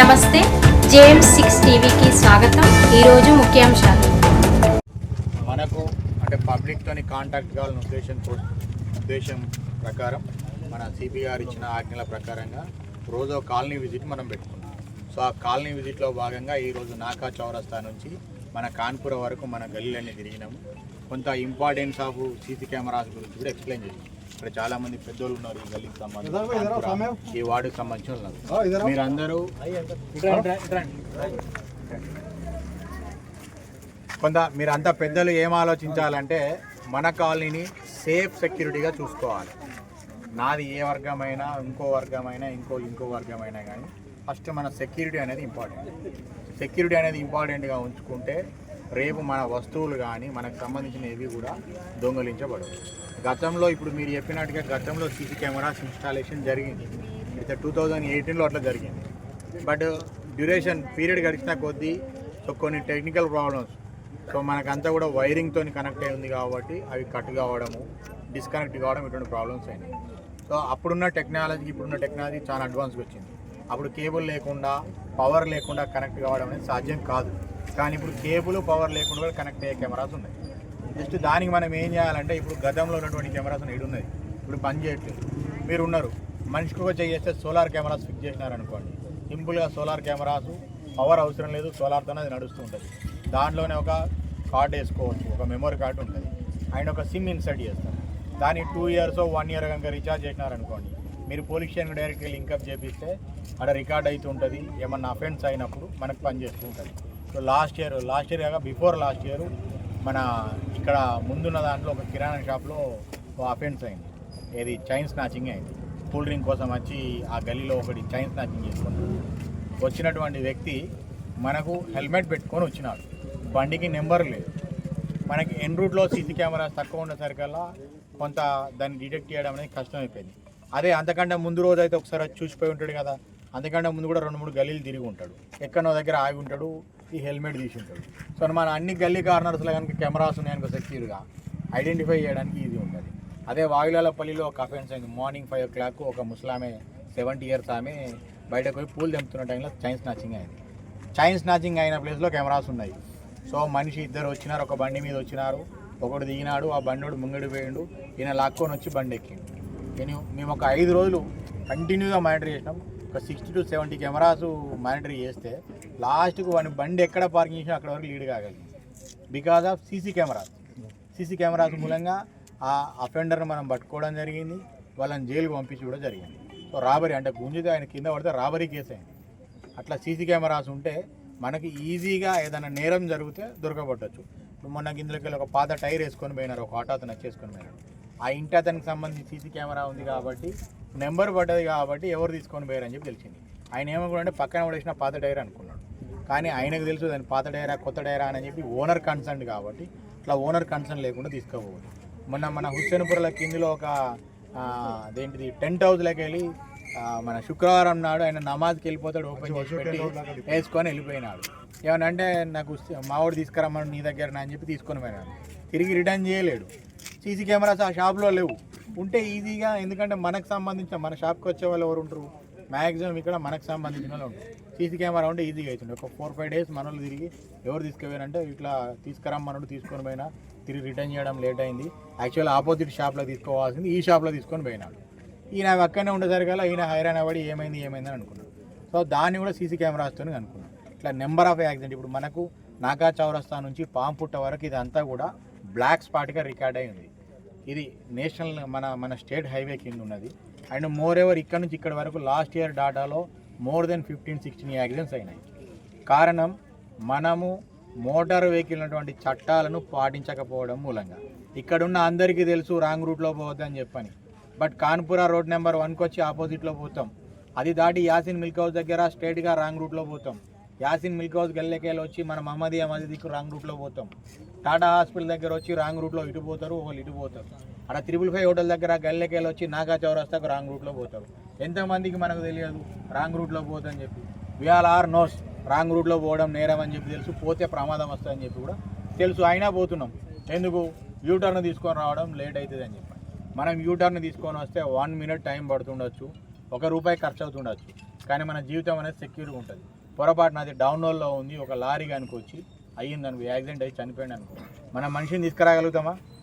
నమస్తే, JM6 టీవీకి స్వాగతం. ఈరోజు ముఖ్యాంశాలు. మనకు అంటే పబ్లిక్తోని కాంటాక్ట్ కావాలనే ఉద్దేశం ప్రకారం మన సిపి గారు ఇచ్చిన ఆజ్ఞల ప్రకారంగా రోజు కాలనీ విజిట్ మనం పెట్టుకున్నాం. సో ఆ కాలనీ విజిట్లో భాగంగా ఈరోజు నాకా చౌరస్తా నుంచి మన కాన్పుర వరకు మన గల్లీలన్నీ తిరిగినాము. కొంత ఇంపార్టెన్స్ ఆఫ్ సీసీ కెమెరాస్ గురించి కూడా ఎక్స్ప్లెయిన్ చేసాం. ఇక్కడ చాలామంది పెద్దోళ్ళు ఉన్నారు, ఈ గల్లీకి సంబంధించి, ఈ వార్డుకి సంబంధించిన ఉన్నారు. మీరందరూ మీరంతా పెద్దలు ఏం ఆలోచించాలంటే మన కాలనీని సేఫ్ సెక్యూరిటీగా చూసుకోవాలి. నాది ఏ వర్గమైనా, ఇంకో వర్గమైనా, ఇంకో వర్గమైనా కానీ ఫస్ట్ మన సెక్యూరిటీ అనేది ఇంపార్టెంట్గా ఉంచుకుంటే రేపు మన వస్తువులు కానీ మనకు సంబంధించినవి కూడా దొంగలించబడవు. గతంలో ఇప్పుడు మీరు చెప్పినట్టుగా గతంలో సీసీ కెమెరాస్ ఇన్స్టాలేషన్ జరిగింది. అయితే 2018లో అట్లా జరిగింది. బట్ డ్యూరేషన్ పీరియడ్ గడిచిన కొద్దీ సో కొన్ని టెక్నికల్ ప్రాబ్లమ్స్, సో మనకంతా కూడా వైరింగ్తో కనెక్ట్ అయి ఉంది కాబట్టి అవి కట్ కావడము, డిస్కనెక్ట్ కావడం, ఇటువంటి ప్రాబ్లమ్స్ అయినాయి. సో ఇప్పుడున్న టెక్నాలజీ చాలా అడ్వాన్స్గా వచ్చింది. అప్పుడు కేబుల్ లేకుండా, పవర్ లేకుండా కనెక్ట్ కావడం అనేది సాధ్యం కాదు. కానీ ఇప్పుడు కేబుల్, పవర్ లేకుండా కూడా కనెక్ట్ అయ్యే కెమెరాస్ ఉన్నాయి. జస్ట్ దానికి మనం ఏం చేయాలంటే, ఇప్పుడు గతంలో ఉన్నటువంటి కెమెరాస్ ఉన్నది ఇప్పుడు పని చేయట్లేదు. మీరు ఉన్నారు, మనిషికి ఒక చేస్తే సోలార్ కెమెరాస్ ఫిక్స్ చేసినారనుకోండి. సింపుల్గా సోలార్ కెమెరాస్ పవర్ అవసరం లేదు, సోలార్తోనే అది నడుస్తూ ఉంటుంది. దాంట్లోనే ఒక కార్డ్ వేసుకోవచ్చు, ఒక మెమరీ కార్డు ఉంటుంది, అండ్ ఒక సిమ్ ఇన్సర్ట్ చేస్తారు. దాన్ని 2 years 1 year కనుక రీఛార్జ్ చేసినారనుకోండి, మీరు పోలీస్ స్టేషన్కి డైరెక్ట్గా లింకప్ చేపిస్తే అక్కడ రికార్డ్ అవుతూ ఉంటుంది. ఏమన్నా అఫెన్స్ అయినప్పుడు మనకు పనిచేస్తూ ఉంటుంది. సో లాస్ట్ ఇయర్ కాక బిఫోర్ లాస్ట్ ఇయర్ మన ఇక్కడ ముందున్న దాంట్లో ఒక కిరాణా షాప్లో అఫెన్స్ అయింది. ఏది చైన్ స్నాచింగ్ అయింది. కూల్ డ్రింక్ కోసం వచ్చి ఆ గల్లీలో ఒకటి చైన్ స్నాచింగ్ చేసుకున్నాడు. వచ్చినటువంటి వ్యక్తి మనకు హెల్మెట్ పెట్టుకొని వచ్చినాడు, బండికి నెంబర్ లేదు. మనకి ఎన్ రూట్లో సీసీ కెమెరాస్ తక్కువ ఉండేసరికల్లా కొంత దాన్ని డిటెక్ట్ చేయడం అనేది కష్టమైపోయింది. అదే అంతకంటే ముందు రోజు అయితే ఒకసారి చూసిపోయి ఉంటాడు కదా, అంతకంటే ముందు కూడా 2-3 గల్లీలు తిరిగి ఉంటాడు, ఎక్కడో దగ్గర ఆగి ఉంటాడు, ఈ హెల్మెట్ తీసి ఉంటాడు. సో మన అన్ని గల్లీ కార్నర్స్లో కనుక కెమెరాస్ ఉన్నాయనుకో సెక్యూర్గా ఐడెంటిఫై చేయడానికి ఈజీ ఉంటుంది. అదే వాయులాలపల్లిలో ఒక అఫెన్స్ అయింది. మార్నింగ్ 5 o'clock ఒక ముసలామె 70 years ఆమె బయటకు పోయి పూలు తెంపుతున్న టైంలో చైన్ స్నాచింగ్ అయింది. చైన్ స్నాచింగ్ అయిన ప్లేస్లో కెమెరాస్ ఉన్నాయి. సో మనిషి ఇద్దరు వచ్చినారు, ఒక బండి మీద వచ్చినారు, ఒకడు దిగినాడు, ఆ బండివాడు ముంగడి పోయిండు, ఈయన లాక్కొని వచ్చి బండి ఎక్కిండు. మేము ఒక 5 రోజులు కంటిన్యూగా మానిటర్ చేసినాం. ఒక 60 to 70 కెమెరాస్ మానిటర్ చేస్తే లాస్ట్కు వాడిని బండి ఎక్కడ పార్కింగ్ చేసినా అక్కడ వరకు లీడ్ కాగలిగింది. బికాజ్ ఆఫ్ సీసీ కెమెరాస్ మూలంగా ఆ అఫెండర్ని మనం పట్టుకోవడం జరిగింది, వాళ్ళని జైలుకు పంపించి కూడా జరిగింది. సో రాబరీ అంటే గుంజితే ఆయన కింద పడితే రాబరీ కేసు అయింది. అట్లా సీసీ కెమెరాస్ ఉంటే మనకి ఈజీగా ఏదైనా నేరం జరిగితే దొరకబట్టచ్చు. ఇప్పుడు మొన్న ఇందులోకి ఒక పాత టైర్ వేసుకొని పోయినారు, ఒక ఆటో అతను వచ్చేసుకొని పోయినాడు. ఆ ఇంటి అతనికి సంబంధించి సీసీ కెమెరా ఉంది కాబట్టి నెంబర్ పడ్డది కాబట్టి ఎవరు తీసుకొని పోయారని చెప్పి తెలిసింది. ఆయన ఏమనుకున్నాడంటే పక్కన పడేసిన పాత టైర్ అనుకున్నాడు. కానీ ఆయనకు తెలుసు దాని పాత టైరా కొత్త టైరా అని చెప్పి ఓనర్ కన్సర్న్ కాబట్టి అట్లా ఓనర్ కన్సర్న్ లేకుండా తీసుకోపోవచ్చు. మన హుస్సేన్పురల కిందిలో ఒక అదేంటిది టెంట్ హౌస్లోకి వెళ్ళి మన శుక్రవారం నాడు ఆయన నమాజ్కి వెళ్ళిపోతాడు, ఓపెన్ చేసి పెట్టి వేసుకొని వెళ్ళిపోయినాడు. ఏమనంటే నాకు మావాడు తీసుకురమ్మని నీ దగ్గర అని చెప్పి తీసుకొని పోయినాడు. తిరిగి రిటర్న్ చేయలేడు. సీసీ కెమెరాస్ ఆ షాప్లో లేవు. ఉంటే ఈజీగా, ఎందుకంటే మనకు సంబంధించిన మన షాప్కి వచ్చే వాళ్ళు ఎవరు ఉంటారు, మ్యాక్సిమం ఇక్కడ మనకు సంబంధించిన వాళ్ళు ఉంటారు. సీసీ కెమెరా ఉంటే ఈజీగా అవుతుంది. ఒక 4-5 days మన వాళ్ళు తిరిగి ఎవరు తీసుకుపోయారంటే ఇట్లా తీసుకురమ్మన్నాడు, తీసుకొని పోయినా తిరిగి రిటర్న్ చేయడం లేట్ అయింది. యాక్చువల్ ఆపోజిట్ షాప్లో తీసుకోవాల్సింది ఈ షాప్లో తీసుకొని పోయినాడు. ఈయన అక్కడనే ఉండేసరికల్లా ఈయన హైరాణ పడి ఏమైంది అని అనుకున్నాడు. సో దాన్ని కూడా సీసీ కెమెరాస్తో అనుకున్నాడు. ఇట్లా నెంబర్ ఆఫ్ యాక్సిడెంట్ ఇప్పుడు మనకు నాకా చౌరస్తా నుంచి పాంపుట్ట వరకు ఇదంతా కూడా బ్లాక్ స్పాట్గా రికార్డ్ అయి ఉంది. ఇది నేషనల్ మన స్టేట్ హైవే కింద ఉన్నది. అండ్ మోర్ ఎవర్ ఇక్కడ నుంచి ఇక్కడ వరకు లాస్ట్ ఇయర్ డాటాలో more than 15-16 యాక్సిడెంట్స్ అయినాయి. కారణం మనము మోటార్ వెహికల్ ఉన్నటువంటి చట్టాలను పాటించకపోవడం మూలంగా. ఇక్కడున్న అందరికీ తెలుసు రాంగ్ రూట్లో పోవద్దని చెప్పని, బట్ కాన్పుర రోడ్ నెంబర్ 1కి వచ్చి ఆపోజిట్లో పోతాం. అది దాటి యాసిన్ మిల్క్ హౌస్ దగ్గర స్ట్రైట్గా రాంగ్ రూట్లో పోతాం. యాసిన్ మిల్క్ హౌస్ గల్లెకేళ్ళు వచ్చి మన మహమ్మదియా మసీద్కి రాంగ్ రూట్లో పోతాం. టాటా హాస్పిటల్ దగ్గర వచ్చి రాంగ్ రూట్లో ఇటు పోతారు, ఒకళ్ళు ఇటు పోతారు. అక్కడ 555 హోటల్ దగ్గర గల్లెకేళ్ళు వచ్చి నాగా చౌరస్తాకు రాంగ్ రూట్లో పోతారు. ఎంతమందికి మనకు తెలియదు రాంగ్ రూట్లో పోతుందని చెప్పి. వీఆల్ ఆర్ నోస్ రాంగ్ రూట్లో పోవడం నేరం అని చెప్పి తెలుసు, పోతే ప్రమాదం వస్తుందని చెప్పి కూడా తెలుసు. అయినా పోతున్నాం. ఎందుకు? యూటర్న్ తీసుకొని రావడం లేట్ అవుతుంది అని చెప్పి. మనం యూటర్న్ తీసుకొని వస్తే 1 minute టైం పడుతుండొచ్చు, ₹1 ఖర్చు అవుతుండొచ్చు, కానీ మన జీవితం అనేది సెక్యూర్గా ఉంటుంది. పొరపాటున అది డౌన్ రోడ్లో ఉంది, ఒక లారీ కనుక వచ్చి అయ్యింది అనుకో, యాక్సిడెంట్ అయ్యి చనిపోయాడు అనుకో, మనం మనిషిని తీసుకురాగలుగుతామా?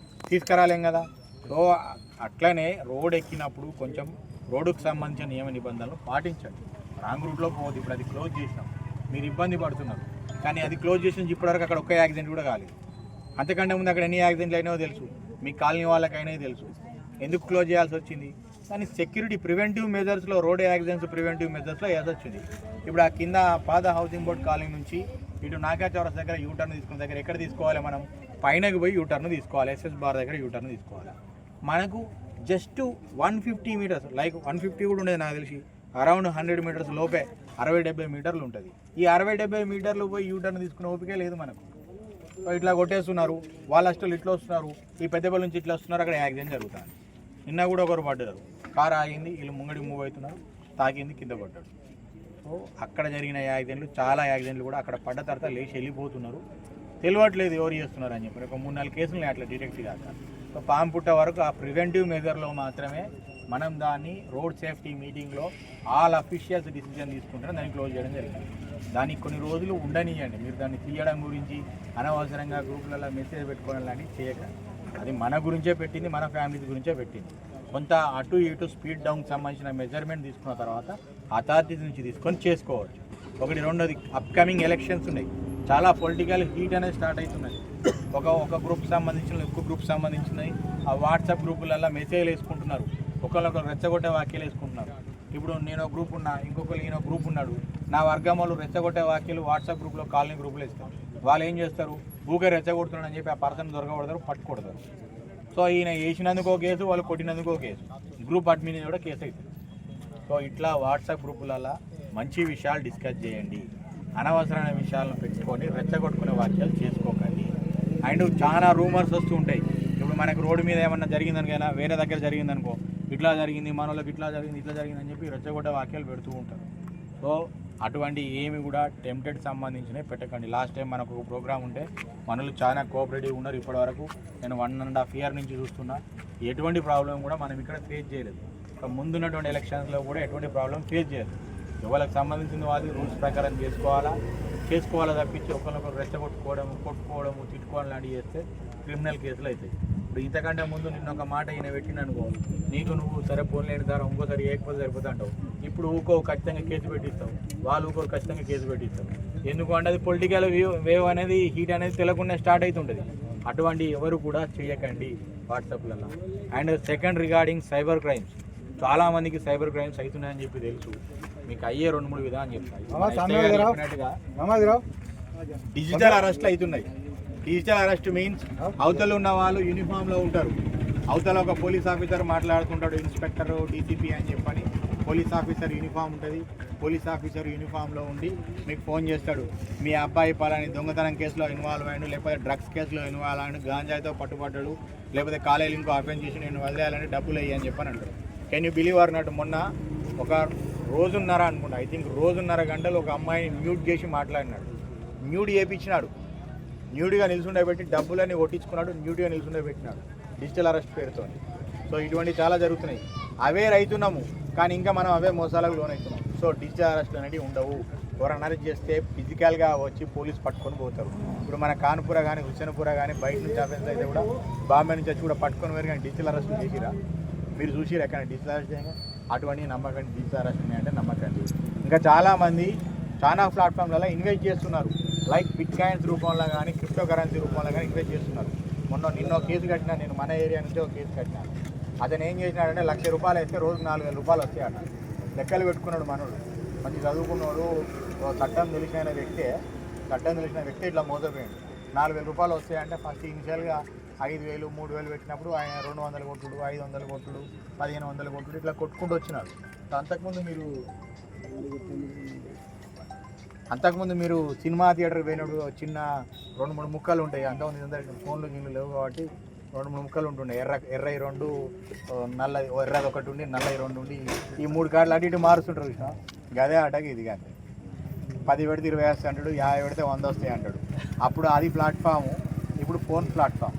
తీసుకురాలేం కదా. సో అట్లనే రోడ్ ఎక్కినప్పుడు కొంచెం రోడ్డుకు సంబంధించిన నియమ నిబంధనలు పాటించండి. రాంగ్ రూట్లో పోవద్దు. ఇప్పుడు అది క్లోజ్ చేసినాం, మీరు ఇబ్బంది పడుతున్నారు, కానీ అది క్లోజ్ చేసిన ఇప్పటివరకు అక్కడ ఒక్క యాక్సిడెంట్ కూడా కాలేదు. అంతకంటే ముందు అక్కడ ఎన్ని యాక్సిడెంట్లు అయినాయో తెలుసు, మీ కాలనీ వాళ్ళకైనా తెలుసు. ఎందుకు క్లోజ్ చేయాల్సి వచ్చింది? కానీ సెక్యూరిటీ ప్రివెంటివ్ మెజర్స్లో, రోడ్ యాక్సిడెంట్స్ ప్రివెంటివ్ మెజర్స్లో వచ్చింది. ఇప్పుడు ఆ కింద పాత హౌసింగ్ బోర్డ్ కాలనీ నుంచి ఇటు నాకా చౌరస్ దగ్గర యూటర్న్ తీసుకున్న దగ్గర ఎక్కడ తీసుకోవాలి? మనం పైనకి పోయి యూటర్న్ తీసుకోవాలి, ఎస్ఎస్ బార్ దగ్గర యూటర్న్ తీసుకోవాలి. మనకు జస్ట్ 150 మీటర్స్, లైక్ 150 కూడా ఉండేది నాకు తెలిసి, అరౌండ్ 100 మీటర్స్ లోపే 60-70 మీటర్లు ఉంటుంది. ఈ 60-70 మీటర్లు పోయి యూటర్న్ తీసుకునే ఓపికే లేదు మనకు. ఇట్లా కొట్టేస్తున్నారు, వాళ్ళ అసలు ఇట్లా వస్తున్నారు, ఈ పెద్దపల్లి నుంచి ఇట్లా వస్తున్నారు, అక్కడ యాక్సిడెంట్ జరుగుతుంది. నిన్న కూడా ఒకరు పడ్డారు, కారు ఆగింది, వీళ్ళు ముంగడి మూవ్ అవుతున్నారు, తాకింది, కింద పడ్డాడు. సో అక్కడ జరిగిన యాక్సిడెంట్లు, చాలా యాక్సిడెంట్లు కూడా అక్కడ పడ్డ తర్వాత లేచి వెళ్ళిపోతున్నారు, తెలియట్లేదు ఎవరు చేస్తున్నారు అని చెప్పి. ఒక 3-4 కేసులు అట్లా డిటెక్ట్ కాక. సో పాము పుట్ట వరకు ఆ ప్రివెంటివ్ మెజర్లో మాత్రమే మనం దాన్ని రోడ్ సేఫ్టీ మీటింగ్లో ఆల్ అఫీషియల్స్ డిసిజన్ తీసుకుంటే దాన్ని క్లోజ్ చేయడం జరిగింది. దానికి కొన్ని రోజులు ఉండనియండి. మీరు దాన్ని తీయడం గురించి అనవసరంగా గ్రూపులలో మెసేజ్ పెట్టుకోవడం లాంటివి చేయకండి. అది మన గురించే పెట్టింది, మన ఫ్యామిలీస్ గురించే పెట్టింది. కొంత అటు ఇటు స్పీడ్ డౌన్కి సంబంధించిన మెజర్మెంట్ తీసుకున్న తర్వాత అథారిటీస్ నుంచి తీసుకొని చేసుకోవచ్చు. ఒకటి. రెండోది, అప్కమింగ్ ఎలక్షన్స్ ఉన్నాయి, చాలా పొలిటికల్ హీట్ అనేది స్టార్ట్ అవుతున్నది. ఒక గ్రూప్కి సంబంధించిన, ఇంకో గ్రూప్కి సంబంధించినవి ఆ వాట్సాప్ గ్రూపులలో మెసేజ్లు వేసుకుంటున్నారు, ఒకళ్ళొకరు రెచ్చగొట్టే వాక్యాలు వేసుకుంటున్నారు. ఇప్పుడు నేను ఒక గ్రూప్ ఉన్నా, ఇంకొకరు ఈయన గ్రూప్ ఉన్నాడు, నా వర్గం వాళ్ళు రెచ్చగొట్టే వాక్యాలు వాట్సాప్ గ్రూప్లో, కాలనీ గ్రూపులు వేస్తారు. వాళ్ళు ఏం చేస్తారు? ఊకే రెచ్చగొడుతున్నాడు అని చెప్పి ఆ పర్సన్ దొరకబడతారు, పట్టుకొడతారు. సో ఈయన వేసినందుకు ఒక కేసు, వాళ్ళు కొట్టినందుకు ఒక కేసు, గ్రూప్ అడ్మిన్ కూడా కేసు అవుతుంది. సో ఇట్లా వాట్సాప్ గ్రూపులలో మంచి విషయాలు డిస్కస్ చేయండి, అనవసరమైన విషయాలను పెట్టుకొని రెచ్చగొట్టుకునే వాక్యాలు చేసుకోకండి. అండ్ చాలా రూమర్స్ వస్తూ ఉంటాయి. ఇప్పుడు మనకు రోడ్డు మీద ఏమన్నా జరిగిందనికైనా, వేరే దగ్గర జరిగిందనుకో, ఇట్లా జరిగింది, మన వాళ్ళకి ఇట్లా జరిగింది, ఇట్లా జరిగింది అని చెప్పి రెచ్చగొట్టే వాక్యాలు పెడుతూ ఉంటారు. సో అటువంటి ఏమి కూడా టెంప్టెడ్ సంబంధించినవి పెట్టకండి. లాస్ట్ టైం మనకు ఒక ప్రోగ్రామ్ ఉంటే మనలు చాలా కోఆపరేటివ్ ఉన్నారు. ఇప్పటివరకు నేను 1.5 year నుంచి చూస్తున్నా, ఎటువంటి ప్రాబ్లం కూడా మనం ఇక్కడ ఫేస్ చేయలేదు. ముందున్నటువంటి ఎలక్షన్స్లో కూడా ఎటువంటి ప్రాబ్లం ఫేస్ చేయలేదు. ఎవరికి సంబంధించిన వాళ్ళు రూల్స్ ప్రకారం చేసుకోవాలా తప్పించి ఒకరినొకరు కొట్టుకోవడము, తిట్టుకోవడం లాంటివి చేస్తే క్రిమినల్ కేసులు అవుతాయి. ఇప్పుడు ఇంతకంటే ముందు నిన్న ఒక మాట ఈయన పెట్టిననుకో, నీకు నువ్వు సరే ఫోన్ లేని ద్వారా ఇంకోసారి ఏకపోతే సరిపోతా అంటావు. ఇప్పుడు ఖచ్చితంగా కేసు పెట్టిస్తావు, వాళ్ళు ఖచ్చితంగా కేసు పెట్టిస్తావు. ఎందుకంటే అది పొలిటికల్ వేవ్ అనేది, హీట్ అనేది తెలియకుండా స్టార్ట్ అవుతుంటుంది. అటువంటి ఎవరు కూడా చేయకండి వాట్సాప్లలో. And second, regarding cyber crimes, చాలామందికి సైబర్ క్రైమ్స్ అవుతున్నాయని చెప్పి తెలుసు. మీకు అయ్యే 2-3 విధానం చెప్పినట్టుగా డిజిటల్ అరెస్ట్లు అవుతున్నాయి. డిజిటల్ అరెస్ట్ మీన్స్ అవతల ఉన్న వాళ్ళు యూనిఫామ్లో ఉంటారు, అవతల ఒక పోలీస్ ఆఫీసర్ మాట్లాడుతుంటాడు, ఇన్స్పెక్టర్, డీసీపీ అని చెప్పని పోలీస్ ఆఫీసర్ యూనిఫామ్ ఉంటుంది. పోలీస్ ఆఫీసర్ యూనిఫామ్లో ఉండి మీకు ఫోన్ చేస్తాడు, మీ అబ్బాయి పలాని దొంగతనం కేసులో ఇన్వాల్వ్ అయ్యాడు, లేకపోతే డ్రగ్స్ కేసులో ఇన్వాల్వ్ అయ్యాడు, గాంజాయితో పట్టుబడ్డాడు, లేకపోతే కాలేజీలో ఇంకో అఫెన్స్ చేసి నేను వదిలేయాలని డబ్బులు అయ్యి చెప్పని అంటారు. Can you believe are not, మొన్న ఒక 1.5 hours అనుకుంటా, ఐ థింక్ 1.5 గంటలు ఒక అమ్మాయిని మ్యూట్ చేసి మాట్లాడినాడు, మ్యూట్ చేయించినాడు, న్యూడ్గా నిల్చుండబెట్టి డబ్బులన్నీ కొట్టించుకున్నాడు, న్యూడ్గా నిల్చుండబెట్టినాడు డిజిటల్ అరెస్ట్ పేరుతో. సో ఇటువంటి చాలా జరుగుతున్నాయి. అవే రైతున్నాము, కానీ ఇంకా మనం అవే మోసాలకు లోనవుతున్నాం. సో డిజిటల్ అరెస్ట్లు అనేవి ఉండవు. ఎవరైనా అరెస్ట్ చేస్తే ఫిజికల్గా వచ్చి పోలీసు పట్టుకొని పోతారు. ఇప్పుడు మన కాన్పుర కానీ, హుస్సేన్పుర కానీ బయట నుంచి అఫెన్స్ అయితే కూడా, బాంబే నుంచి వచ్చి కూడా పట్టుకొని వేరు. కానీ డిజిటల్ అరెస్ట్లు చేసిరా? మీరు చూసిరా ఎక్కడ డిజిటల్ అరెస్ట్ చేయగా? అటువంటి నమ్మకండి, డిజిటల్ అరెస్ట్ ఉన్నాయంటే నమ్మకండి. ఇంకా చాలామంది చాలా ప్లాట్ఫామ్లలో ఇన్వెస్ట్ చేస్తున్నారు, లైక్ బిట్ కాయిన్స్ రూపంలో కానీ, క్రిప్టో కరెన్సీ రూపంలో కానీ ఇన్వెస్ట్ చేస్తున్నారు. నిన్న కేసు కట్టినా, నేను మన ఏరియా నుంచి ఒక కేసు కట్టినాను. అతను ఏం చేసినాడంటే ₹1,00,000 వేస్తే రోజు ₹4,000 వస్తాయి అన్న లెక్కలు పెట్టుకున్నాడు. మనోడు మంచి చదువుకున్నాడు, చట్టం తెలిసిన వ్యక్తి ఇట్లా మోసపోయాడు. ₹4,000 వస్తాయంటే ఫస్ట్ ఇనిషియల్గా 5,000, 3,000 పెట్టినప్పుడు ఆయన 200 కొట్టుడు, 500 కొట్టుడు, 1,500 కొట్టుడు ఇట్లా కొట్టుకుంటూ వచ్చినాడు. అంతకుముందు మీరు సినిమా థియేటర్ పోయినప్పుడు చిన్న 2-3 ముక్కలు ఉంటాయి. అంతకుముందు ఫోన్లు గిన్నెలు లేవు కాబట్టి 2-3 ముక్కలు ఉంటుండే, ఎర్రయి 2, నల్లది ఎర్రది ఒకటి ఉండి, నల్లయి 2 ఉండి, ఈ 3 కార్డులు అటు ఇటు మారుస్తుంటారు చూసినా. గదే ఆటకి ఇది కానీ 10 పెడితే 20 వేస్తాయి అంటాడు, 50 పెడితే 100 వస్తాయి అంటాడు. అప్పుడు అది ప్లాట్ఫాము, ఇప్పుడు phone platform.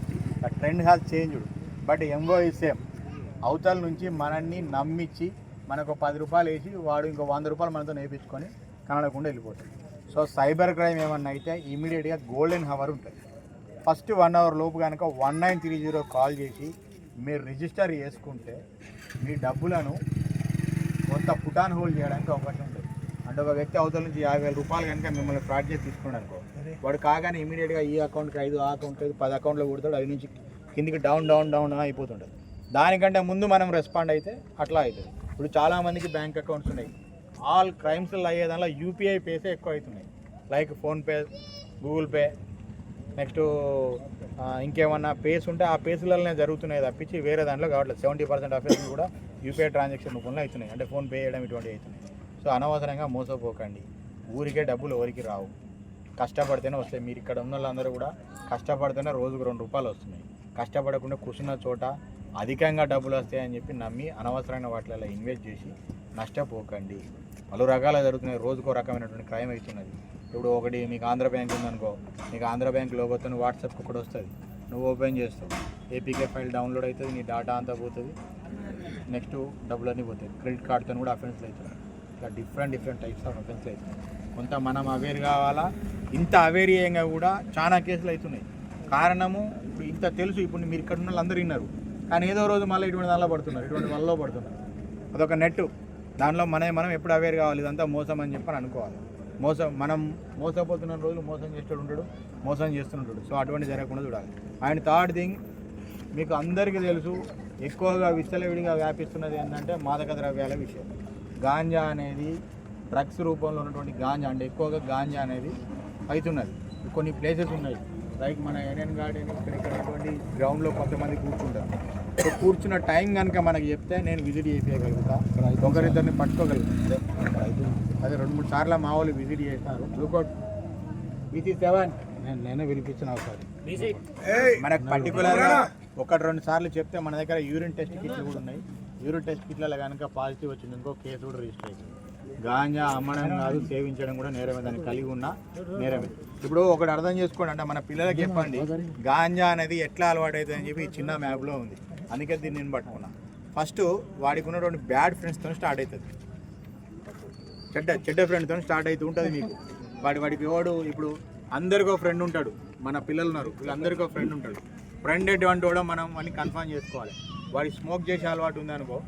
Trend has changed, but ఎంగో ఈజ్ సేమ్. అవతల నుంచి మనల్ని నమ్మించి మనకు ₹10 వేసి వాడు ఇంకో ₹100 మనతో నేర్పించుకొని కనడకుండా వెళ్ళిపోతాడు. సో సైబర్ క్రైమ్ ఏమన్నా అయితే ఇమీడియట్గా గోల్డెన్ హవర్ ఉంటుంది. ఫస్ట్ 1 అవర్ లోపు కనుక 1930 కాల్ చేసి మీరు రిజిస్టర్ చేసుకుంటే మీ డబ్బులను కొంత పుట్ ఆన్ హోల్డ్ చేయడానికి అవకాశం ఉంటుంది. అంటే ఒక వ్యక్తి అవతల నుంచి 50,000 రూపాయలు కనుక మిమ్మల్ని ఫ్రాడ్ చేసి తీసుకున్నాడు అనుకో, వాడు కాగానే ఇమీడియట్గా ఈ అకౌంట్కి 5, ఆ అకౌంట్కి 10 అకౌంట్లో కొడతాడు. 5 నుంచి కిందికి డౌన్ అయిపోతుంటుంది. దానికంటే ముందు మనం రెస్పాండ్ అయితే అట్లా అవుతుంది. ఇప్పుడు చాలామందికి బ్యాంక్ అకౌంట్స్ ఉన్నాయి. ఆల్ క్రైమ్స్లో అయ్యేదానిలో యూపీఐ పేసే ఎక్కువ అవుతున్నాయి. Like PhonePe, Google pay, next ఇంకేమన్నా పేస్ ఉంటే ఆ పేసులనే జరుగుతున్నాయి తప్పించి వేరే దాంట్లో కావట్లేదు. 70% అఫేర్స్ కూడా యూపీఐ ట్రాన్సాక్షన్ రూపంలో అవుతున్నాయి. అంటే ఫోన్పే చేయడం ఇటువంటివి అవుతున్నాయి. సో అనవసరంగా మోసపోకండి. ఊరికే డబ్బులు ఎవరికి రావు, కష్టపడితేనే వస్తాయి. మీరు ఇక్కడ ఉన్న వాళ్ళందరూ కూడా కష్టపడితేనే రోజుకు 2 రూపాయలు వస్తున్నాయి. కష్టపడకుండా కూర్చున్న చోట అధికంగా డబ్బులు వస్తాయని చెప్పి నమ్మి అనవసరమైన వాటిలో ఇన్వెస్ట్ చేసి నష్టపోకండి. పలు రకాలు జరుగుతున్నాయి. రోజుకో రకమైనటువంటి క్రైమ్ అవుతున్నది. ఇప్పుడు ఒకటి మీకు ఆంధ్ర బ్యాంక్ ఉందనుకో, మీకు ఆంధ్ర బ్యాంక్ లోగోతో వాట్సాప్కి ఒకటి వస్తుంది, నువ్వు ఓపెన్ చేస్తావు, ఏపీకే ఫైల్ డౌన్లోడ్ అవుతుంది, నీ డేటా అంతా పోతుంది, నెక్స్ట్ డబ్బులన్నీ పోతాయి. క్రెడిట్ కార్డ్తో కూడా అఫెన్స్లు అవుతుంది. ఇట్లా డిఫరెంట్ టైప్స్ ఆఫ్ అఫెన్స్లు అవుతున్నాయి. కొంత మనం అవేర్ కావాలా. ఇంత అవేరియంగా కూడా చాలా కేసులు అవుతున్నాయి. కారణము ఇప్పుడు ఇంత తెలుసు, ఇప్పుడు మీరు ఇక్కడ ఉన్న వాళ్ళందరూ విన్నారు, కానీ ఏదో రోజు మళ్ళీ ఇటువంటి దానిలో పడుతున్నారు, ఇటువంటి వల్ల పడుతున్నారు. అదొక నెట్. దానిలో మనం ఎప్పుడు అవేర్ కావాలి, ఇదంతా మోసం అని చెప్పని అనుకోవాలి. మనం మోసపోతున్న రోజులు మోసం చేస్తాడు ఉంటాడు, మోసం చేస్తుంటాడు. సో అటువంటి జరగకుండా చూడాలి. అండ్ థర్డ్ థింగ్, మీకు అందరికీ తెలుసు, ఎక్కువగా విచ్చలవిడిగా వ్యాపిస్తున్నది ఏంటంటే మాదక ద్రవ్యాల విషయం. గాంజా అనేది డ్రగ్స్ రూపంలో ఉన్నటువంటి గాంజా, అంటే ఎక్కువగా గాంజా అనేది అవుతున్నది. కొన్ని ప్లేసెస్ ఉన్నాయి, లైక్ మన ఏరియన్ గార్డెన్ ఇక్కడటువంటి గ్రౌండ్లో కొంతమంది కూర్చుంటారు. సో కూర్చున్న టైం కనుక మనకి చెప్తే నేను విజిట్ చేయగలుగుతా, ఒకరిద్దరిని పట్టుకోగలుగుతా. అదే 2-3 సార్లు మా వాళ్ళు విజిట్ చేసినారు. లూకౌట్ BC7 నేనే వినిపించిన ఒకసారి. మనకు పర్టికులర్గా 1-2 సార్లు చెప్తే మన దగ్గర యూరిన్ టెస్ట్ కిట్లు కూడా ఉన్నాయి. యూరిన్ టెస్ట్ కిట్లలో కనుక పాజిటివ్ వచ్చింది ఇంకో కేసు కూడా రిజిస్టర్ అవుతుంది. గాంజా అమ్మడం కాదు, సేవించడం కూడా నేరమే, దాన్ని కలిగి ఉన్న నేరమే. ఇప్పుడు ఒకటి అర్థం చేసుకోండి, అంటే మన పిల్లలకి చెప్పండి గాంజా అనేది ఎట్లా అలవాటు అవుతుంది అని చెప్పి ఈ చిన్న మ్యాప్లో ఉంది. అందుకే దీన్ని నేను పట్టుకున్నా. ఫస్ట్ వాడికి ఉన్నటువంటి బ్యాడ్ ఫ్రెండ్స్తో స్టార్ట్ అవుతుంది. చెడ్డ ఫ్రెండ్తో స్టార్ట్ అవుతూ ఉంటుంది. మీకు వాడికి ఎవడు, ఇప్పుడు అందరికో ఫ్రెండ్ ఉంటాడు. మన పిల్లలు ఉన్నారు, వీళ్ళందరికో ఫ్రెండ్ ఉంటాడు. ఫ్రెండ్ ఎటువంటి కూడా మనం వాడిని కన్ఫర్మ్ చేసుకోవాలి. వాడికి స్మోక్ చేసే అలవాటు ఉందనుకో,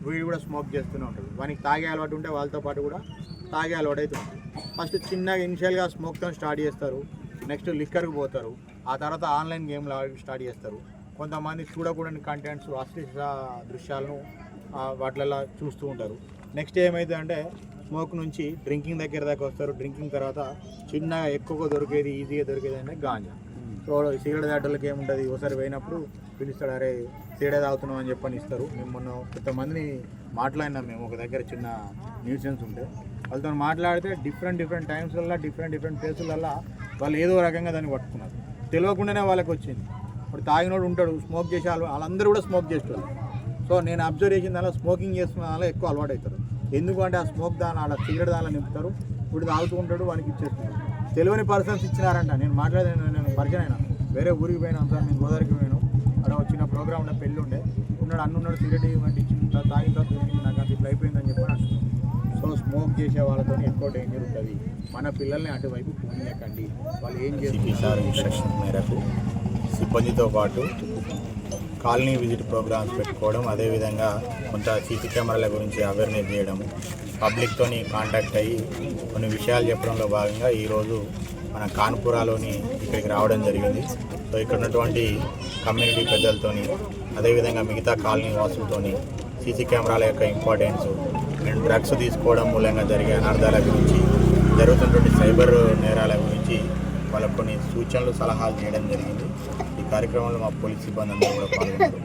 వీడు కూడా స్మోక్ చేస్తూనే ఉంటాడు. వానికి తాగే అలవాటు ఉంటే వాళ్ళతో పాటు కూడా తాగే అలవాటు అయితే ఉంటుంది. ఫస్ట్ చిన్నగా ఇనిషియల్గా స్మోక్తో స్టార్ట్ చేస్తారు, నెక్స్ట్ లిక్కర్కి పోతారు, ఆ తర్వాత ఆన్లైన్ గేమ్లు స్టార్ట్ చేస్తారు. కొంతమంది చూడకూడని కంటెంట్స్, అశ్లీల దృశ్యాలను వాటిల్లో చూస్తూ ఉంటారు. నెక్స్ట్ ఏమైతే అంటే స్మోక్ నుంచి డ్రింకింగ్ దగ్గర దాకా వస్తారు. డ్రింకింగ్ తర్వాత చిన్నగా ఎక్కువగా దొరికేది, ఈజీగా దొరికేది అంటే గాంజా. సో సిగరెట్ దాటలకి ఏముంటుంది, ఒకసారి పోయినప్పుడు పిలుస్తాడు, అరే సిగరెట్ తాగుతున్నాం అని చెప్పని ఇస్తారు. మేము మొన్న కొంతమందిని మాట్లాడినాం, మేము ఒక దగ్గర చిన్న న్యూసెన్స్ ఉంటే వాళ్ళతో మాట్లాడితే డిఫరెంట్ టైమ్స్లలో డిఫరెంట్ ప్లేసులలో వాళ్ళు ఏదో రకంగా దాన్ని పట్టుకున్నారు. తెలియకుండానే వాళ్ళకి వచ్చింది. ఇప్పుడు తాగినోడు ఉంటాడు, స్మోక్ చేసే వాళ్ళందరూ కూడా స్మోక్ చేస్తారు. సో నేను అబ్జర్వ్ చేసిన దానిలో స్మోకింగ్ చేసుకున్న దానిలో ఎక్కువ అలవాటు అవుతారు. ఎందుకంటే ఆ స్మోక్ దాని అలా సిగరెట్ దానిలో నింపుతారు, ఇప్పుడు తాగుతూ ఉంటాడు, వానికి ఇచ్చేస్తారు. తెలియని పర్సన్స్ ఇచ్చినారంట. నేను నేను పరిచయం అయినా, వేరే ఊరికి పోయినా, సార్ నేను గోదావరికి పోయాను, అక్కడ వచ్చిన ప్రోగ్రామ్ ఉండే, పెళ్ళి ఉన్నాడు, అన్నున్నాడు, సిగరెట్ ఇవ్వండి ఇచ్చిన తాగిన తర్వాత నాకు అది ఇప్పుడు అయిపోయిందని చెప్పని అంటున్నాను. సో స్మోక్ చేసే వాళ్ళతో ఎక్కువ డేంజర్ ఉంటుంది. మన పిల్లల్ని అటువైపు పోనీయకండి. వాళ్ళు ఏం చేస్తారు ఇన్స్ట్రక్షన్ మేరకు సిబ్బందితో పాటు కాలనీ విజిట్ ప్రోగ్రామ్స్ పెట్టుకోవడం, అదేవిధంగా కొంత సీసీ కెమెరాల గురించి అవేర్నెస్ చేయడము, పబ్లిక్తోని కాంటాక్ట్ అయ్యి కొన్ని విషయాలు చెప్పడంలో భాగంగా ఈరోజు మన కాన్పురాలోని ఇక్కడికి రావడం జరిగింది. సో ఇక్కడ ఉన్నటువంటి కమ్యూనిటీ పెద్దలతోని, అదేవిధంగా మిగతా కాలనీ వాసులతోని సీసీ కెమెరాల యొక్క ఇంపార్టెన్స్ అండ్ డ్రగ్స్ తీసుకోవడం మూలంగా జరిగే అనర్థాల గురించి, జరుగుతున్నటువంటి సైబర్ నేరాల గురించి వాళ్ళకు కొన్ని సూచనలు, సలహాలు చేయడం జరిగింది. ఈ కార్యక్రమంలో మా పోలీస్ సిబ్బంది అందరూ కూడా పాల్గొన్నారు.